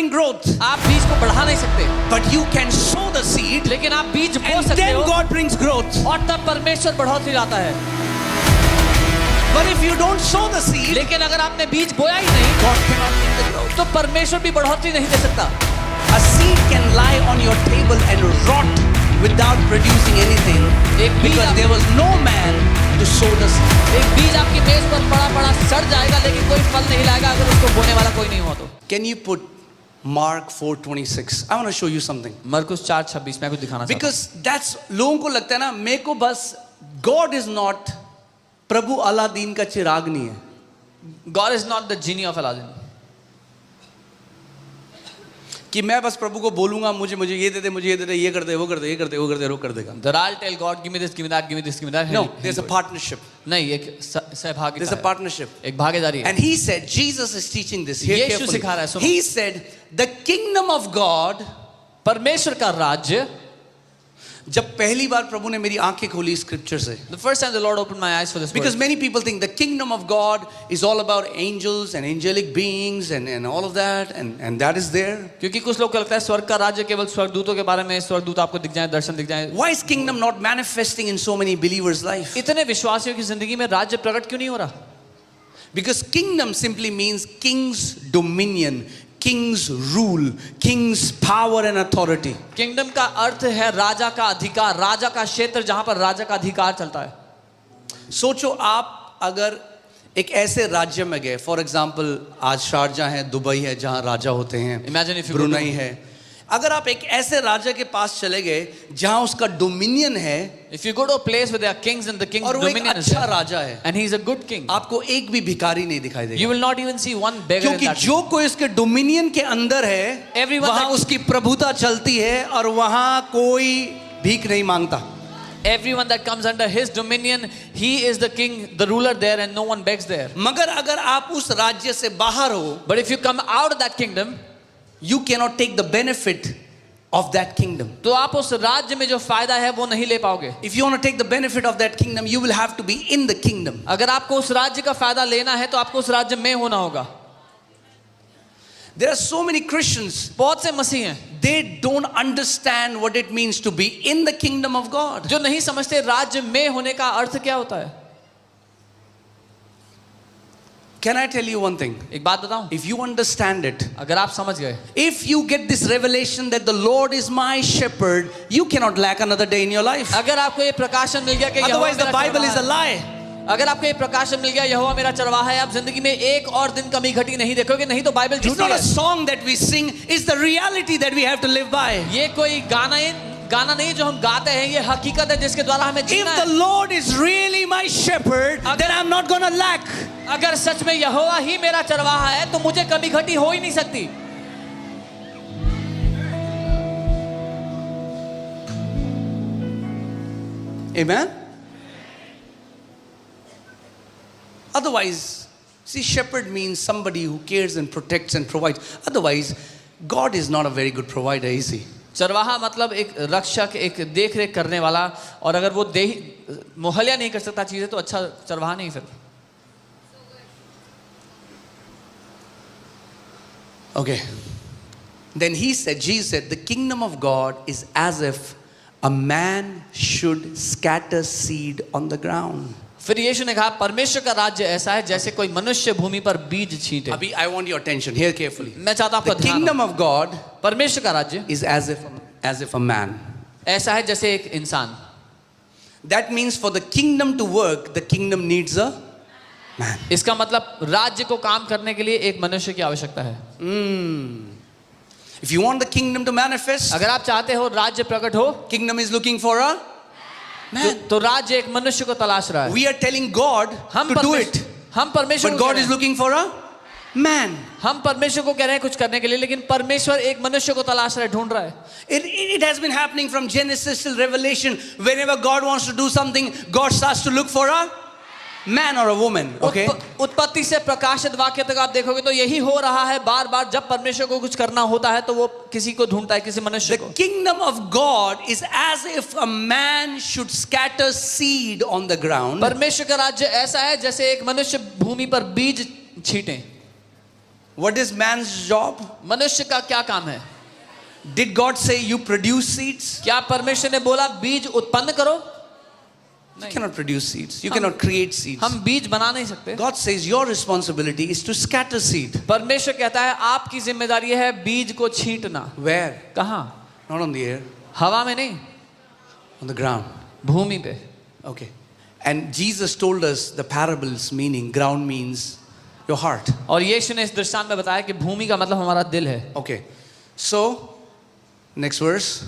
bring growth. आप बीज को बढ़ा नहीं सकते, But you can sow the seed लेकिन आप बीज बो and सकते then हो God brings growth. और तब परमेश्वर बढ़ोतरी लाता है। But if you don't sow the seed, लेकिन अगर आपने बीज बोया ही नहीं God cannot bring the growth. तो परमेश्वर भी बढ़ोतरी नहीं दे सकता। A seed can lie on your table and rot without producing anything because there was no man to sow the seed. एक बीज आपकी मेज पर पड़ा पड़ा सड़ जाएगा, लेकिन कोई फल नहीं लाएगा अगर उसको बोने वाला कोई नहीं हो तो। Can you put Mark 4:26? I want to show you something. मरकुस 4:26 मैं कुछ दिखाना चाहता हूँ। Because that's लोगों को लगता है ना, मेरे को बस God is not Prabhu Aladdin का चिराग नहीं है God is not the genie of Aladdin. कि मैं बस प्रभु को बोलूंगा मुझे ये दे दे, मुझे ये दे दे, ये कर दे, वो कर दे, ये कर दे, वो कर दे, वो कर देगा। That I'll tell God, give me this, give me that, give me this, give me that. No, there's a partnership. नहीं, एक सहभागिता There's a है, partnership. एक भागीदारी है। And he said, Jesus is teaching this. Hear Yeshu carefully. सिखा रहा है, सुनो। He said, the kingdom of God, परमेश्वर का राज्य, जब पहली बार प्रभु ने मेरी आंखें खोली स्क्रिप्चर से, the first time the Lord opened my eyes for this because word. many people think the kingdom of God is all about angels and angelic beings and all of that, and that is there. क्योंकि कुछ लोग को लगता है स्वर्ग का राज्य केवल स्वर्गदूतों के बारे में, स्वर्गदूत आपको दिख जाए, दर्शन दिख जाए। Why is kingdom not manifesting in so many believers' life? इतने विश्वासियों की जिंदगी में राज्य प्रकट क्यों नहीं हो रहा? Because kingdom simply means king's dominion, king's rule, king's power and authority. Kingdom का अर्थ है राजा का अधिकार, राजा का क्षेत्र जहां पर राजा का अधिकार चलता है। सोचो आप अगर एक ऐसे राज्य में गए, फॉर एग्जाम्पल आज शारजाह है, दुबई है, जहां राजा होते हैं, Imagine if you go Brunei है, अगर आप एक ऐसे राजा के पास चले गए जहां उसका डोमिनियन है If you go to a place where there are kings and the king's और वो एक dominion is अच्छा there, राजा है, and he is a good king, आपको एक भी भिखारी नहीं दिखाई देगा, you will not even see one beggar in क्योंकि that जो कोई उसके डोमिनियन के अंदर है Everyone वहां that- उसकी प्रभुता चलती है और वहां कोई भीख नहीं मांगता। Everyone that comes under his dominion, he is the king, the ruler there, and no one begs there. मगर अगर आप उस राज्य से बाहर हो, But if you come out of that kingdom, you cannot take the benefit of that kingdom. तो आप उस राज्य में जो फायदा है वो नहीं ले पाओगे। If you want to take the benefit of that kingdom, you will have to be in the kingdom. अगर आपको उस राज्य का फायदा लेना है तो आपको उस राज्य में होना होगा। There are so many Christians, बहुत से मसीह हैं they don't understand what it means to be in the kingdom of God. जो नहीं समझते राज्य में होने का अर्थ क्या होता है। Can I tell you one thing? एक बात बताऊं, If you understand it, अगर आप समझ गए, if you get this revelation that the Lord is my shepherd, you cannot lack another day in your life. अगर आपको ये प्रकाशन मिल गया कि यहोवा Otherwise, the मेरा Bible is a चरवाहा है, lie. अगर आपको ये प्रकाशन मिल गया यहोवा मेरा चरवाहा है, आप जिंदगी में एक और दिन कमी घटी नहीं देखोगे, नहीं तो बाइबल It's झूठी not a है। song that we sing, it's the reality that we have to live by. ये कोई गाना नहीं जो हम गाते हैं, ये हकीकत है जिसके द्वारा हमें If जीना the है। Lord is really my shepherd, then I'm not going to lack. अगर सच में यहोवा ही मेरा चरवाहा है तो मुझे कमी घटी हो ही नहीं सकती। Amen? Otherwise, see, shepherd means somebody who cares and protects and provides. Otherwise, God is not a very good provider, is he? चरवाहा मतलब एक रक्षक, एक देख रेख करने वाला, और अगर वो मुहैया नहीं कर सकता चीजें तो अच्छा चरवाहा नहीं फिर। Okay. Then he said, Jesus said, the kingdom of God is as if a man should scatter seed on the ground. फिर यीशु ने कहा परमेश्वर का राज्य ऐसा है जैसे कोई मनुष्य भूमि पर बीज छींटे। Abhi, I want your attention. Hear carefully. मैं चाहता हूं आपका The ध्यान हो। kingdom of God परमेश्वर का राज्य is as if a man. ऐसा है जैसे एक इंसान। That means for the kingdom to work, the kingdom needs a man. इसका मतलब राज्य को काम करने के लिए एक मनुष्य की आवश्यकता है। If you want the kingdom to manifest, अगर आप चाहते हो राज्य प्रकट हो, kingdom is looking for a man. तो राज्य एक मनुष्य को तलाश रहा है। We are telling God to do it, हम परमेश्वर but को कह God रहे is हैं, looking for a man. हम परमेश्वर को कह रहे हैं कुछ करने के लिए, लेकिन परमेश्वर एक मनुष्य को तलाश रहा है, ढूंढ रहा है। It has been happening from Genesis till Revelation. Whenever God wants to do something, God starts to look for a man or a woman. Okay? उत्पत्ति से प्रकाशित वाक्य तक आप देखोगे तो यही हो रहा है बार बार। जब परमेश्वर को कुछ करना होता है तो वो किसी को ढूंढता है, किसी मनुष्य The को। kingdom of God is as if a man should scatter seed on the ground. परमेश्वर का राज्य ऐसा है जैसे एक मनुष्य भूमि पर बीज छींटे। What is man's job? मनुष्य का क्या काम है? Did God say you produce seeds? क्या परमेश्वर ने बोला बीज उत्पन्न करो? You cannot produce seeds. You cannot create seeds. हम बीज बना नहीं सकते. God says your responsibility is to scatter seed. परमेश्वर कहता है आपकी जिम्मेदारी है बीज को छींटना. Where? कहाँ? Not on the air. हवा में नहीं, On the ground. भूमि पे. Okay. And Jesus told us the parables, meaning ground means your heart. और यीशु ने इस दृष्टांत में बताया कि भूमि का मतलब हमारा दिल है. Okay. So, next verse.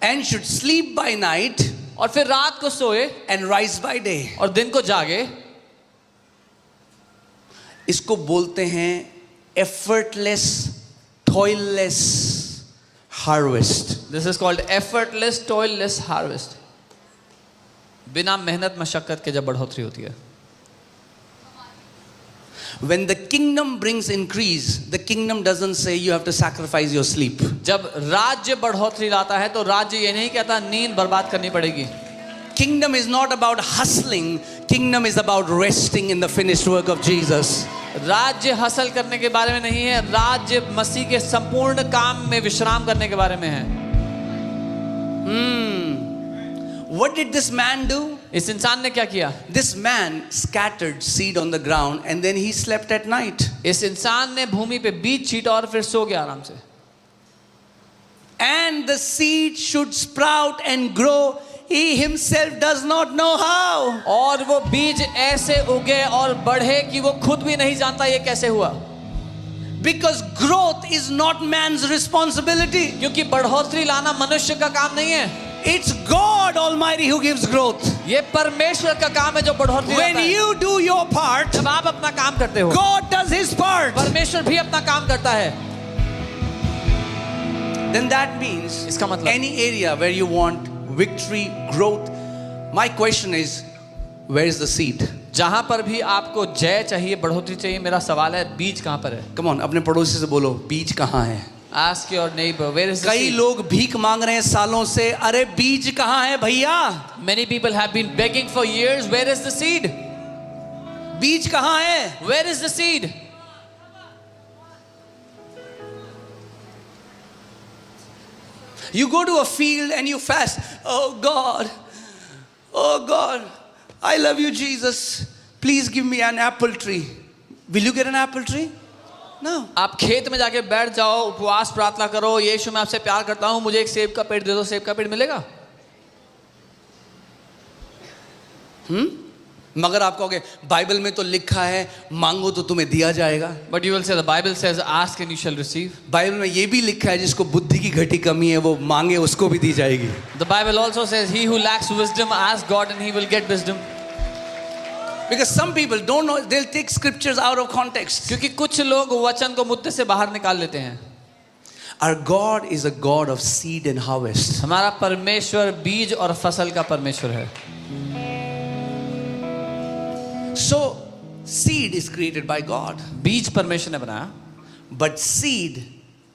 And should sleep by night और फिर रात को सोए and rise by day. और दिन को जागे. इसको बोलते हैं effortless, toilless harvest. This is called effortless, toilless harvest. बिना मेहनत मशक्कत के जब बढ़ोतरी होती है. When the kingdom brings increase, the kingdom doesn't say you have to sacrifice your sleep. जब राज्य बढ़ोतरी लाता है तो राज्य ये नहीं कहता नींद बर्बाद करनी पड़ेगी. Kingdom is not about hustling. Kingdom is about resting in the finished work of Jesus. राज्य हासिल करने के बारे में नहीं है, राज्य मसीह के संपूर्ण काम में विश्राम करने के बारे में है. What did this man do? इस इंसान ने क्या किया? This man scattered seed on the ground and then he slept at night. इस इंसान ने भूमि पे बीज छीटा और फिर सो गया आराम से. And the seed should sprout and grow. He himself does not know how. और वो बीज ऐसे उगे और बढ़े कि वो खुद भी नहीं जानता ये कैसे हुआ. Because growth is not man's responsibility. क्योंकि बढ़ोतरी लाना मनुष्य का काम नहीं है. It's God Almighty who gives growth. ये परमेश्वर का काम है जो बढ़ोतरी लाता When है. you do your part, जब आप अपना काम करते हो, God does his part. परमेश्वर भी अपना काम करता है. Then that means इसका मतलब any area where you want victory, growth. My question is, where is the seed? जहां पर भी आपको जय चाहिए, बढ़ोतरी चाहिए, मेरा सवाल है बीज कहां पर है? Come on, अपने पड़ोसी से बोलो, बीज कहाँ है? Ask your neighbor, where is the कई seed? लोग भीख मांग रहे हैं सालों से, अरे बीज कहाँ है भैया? Many people have been begging for years. Where is the seed? बीज कहाँ है? Where is the seed? You go to a field and you fast. Oh God, I love you, Jesus. Please give me an apple tree. Will you get an apple tree? No. आप खेत में जाके बैठ जाओ, उपवास प्रार्थना करो, यीशु मैं आपसे प्यार करता हूँ, मुझे एक सेब का पेड़ दे दो, सेब का पेड़ मिलेगा? मगर आप कहोगे बाइबल में तो लिखा है मांगो तो तुम्हें दिया जाएगा. But you will say the Bible says ask and you shall receive. Bible में ये भी लिखा है जिसको बुद्धि की घटी कमी है वो मांगे उसको भी दी जाएगी. The Bible also says he who lacks wisdom ask God and he will get wisdom. Because some people don't know, they'll take scriptures out of context. क्योंकि कुछ लोग वचन को मुद्दे से बाहर निकाल लेते हैं. Our God is a God of seed and harvest. हमारा परमेश्वर बीज और फसल का परमेश्वर है. So seed is created by God. बीज परमेश्वर ने बनाया. But seed,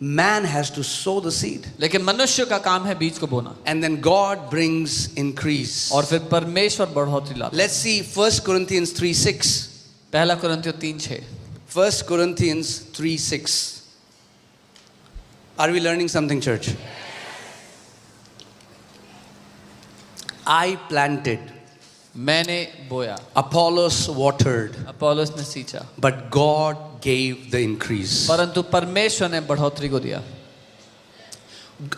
man has to sow the seed. लेकिन मनुष्य का काम है बीज को बोना. And then God brings increase. और फिर परमेश्वर बढ़ोतरी लाता है. Let's see 1 Corinthians 3:6. पहला कुरिन्थियों 3:6. 1 Corinthians 3:6. Are we learning something, church? I planted. मैंने बोया, Apollos watered. अपोलोस ने सींचा, But God gave the increase. परंतु परमेश्वर ने बढ़ोतरी को दिया.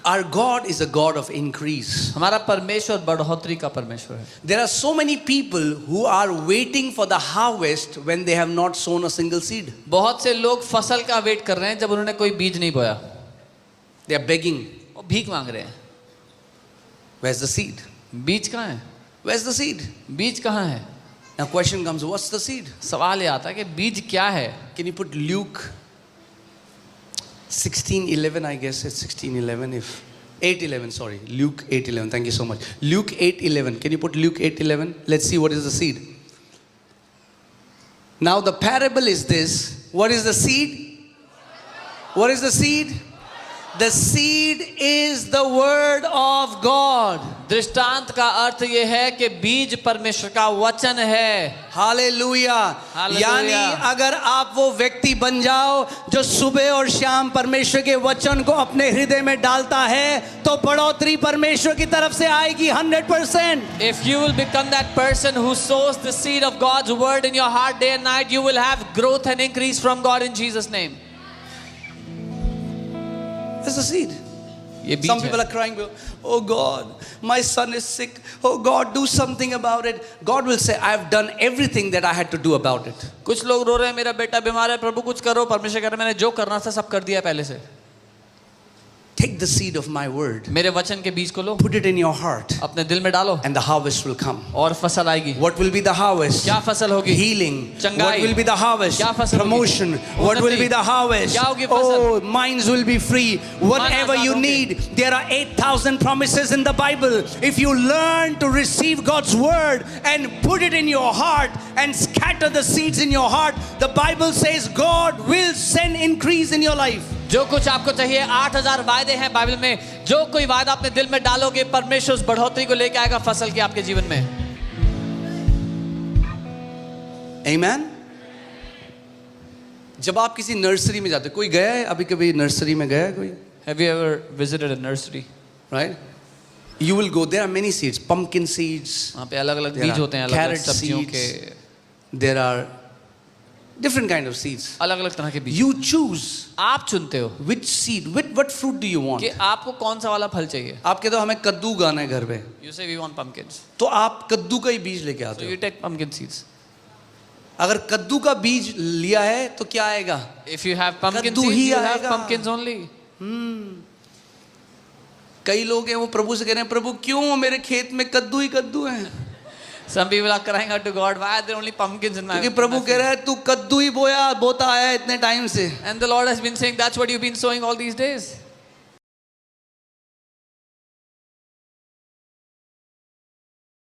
Our God is a God of increase. हमारा परमेश्वर बढ़ोतरी का परमेश्वर है. There are so many people who are waiting for the harvest when they have not sown a single seed. बहुत से लोग फसल का वेट कर रहे हैं जब उन्होंने कोई बीज नहीं बोया. They are begging. वो भीख मांग रहे हैं. Where's the seed? बीज कहाँ है? Where's the seed? बीज कहाँ है? Now question comes, what's the seed? सवाल ये आता है कि बीज क्या है? Can you put Luke 16:11? I guess it's 16:11. If 8:11, sorry, Luke 8:11. Thank you so much. Luke 8:11. Can you put Luke 8:11? Let's see what is the seed. Now the parable is this. What is the seed? What is the seed? The seed is the word of God. दृष्टांत का अर्थ ये है कि बीज परमेश्वर का वचन है। हालेलुया। हालेलुया। यानी अगर आप वो व्यक्ति बन जाओ जो सुबह और शाम परमेश्वर के वचन को अपने हृदय में डालता है, तो बढ़ोतरी परमेश्वर की तरफ से आएगी 100%। If you will become that person who sows the seed of God's word in your heart day and night, you will have growth and increase from God in Jesus' name. That's the seed. ये बीज Some है। people are crying, oh God, my son is sick. Oh God, do something about it. God will say, I have done everything that I had to do about it. कुछ लोग रो रहे हैं, मेरा बेटा बीमार है, प्रभु कुछ करो। परमेश्वर कह रहा है, मैंने जो करना था सब कर दिया पहले से। Take the seed of my word, मेरे वचन के बीज को लो, put it in your heart, अपने दिल में डालो, and the harvest will come. और फसल आएगी। What will be the harvest? क्या फसल होगी? Healing. चंगाई। What will be the harvest? क्या फसल होगी? Promotion. What will be the harvest? क्या होगी फसल? Oh, minds will be free. Whatever Azad you होंगे। need. There are 8,000 promises in the Bible. If you learn to receive God's word and put it in your heart and scatter the seeds in your heart, the Bible says God will send increase in your life. जो कुछ आपको चाहिए, 8,000 वायदे हैं Bible में। जो कोई वायदा अपने दिल में डालोगे, परमेश्वर उस बढ़ोतरी को लेके आएगा फसल की आपके जीवन में। Amen. जब आप किसी नर्सरी में जाते, कोई गया है अभी कभी नर्सरी में गया है कोई? Have you ever visited a nursery? Right? You will go. There are many seeds. Pumpkin seeds. वहाँ पे अलग-अलग There बीज are होते हैं, अलग-अलग carrot सब्जियों seeds. के, There are different kind of seeds. अलग-अलग तरह के बीज। You choose आप चुनते हो which seed, what fruit do you want? कि आपको कौन सा वाला फल चाहिए। आप कहते हो हमें कद्दू उगाना है घर पे, You say we want pumpkins, तो आप कद्दू का ही बीज लेके so आते you हो। take pumpkin seeds. अगर कद्दू का बीज लिया है तो क्या आएगा? If you have pumpkin कद्दू seeds, ही you have आएगा। pumpkins only. कई लोग हैं वो प्रभु से कह रहे हैं, प्रभु क्यों मेरे खेत में कद्दू ही कद्दू हैं? Some people are crying out to God, why are there only pumpkins in my क्योंकि प्रभु कह रहा है तू कद्दू ही बोता आया इतने टाइम से। And the Lord has been saying, that's what you've been sowing all these days.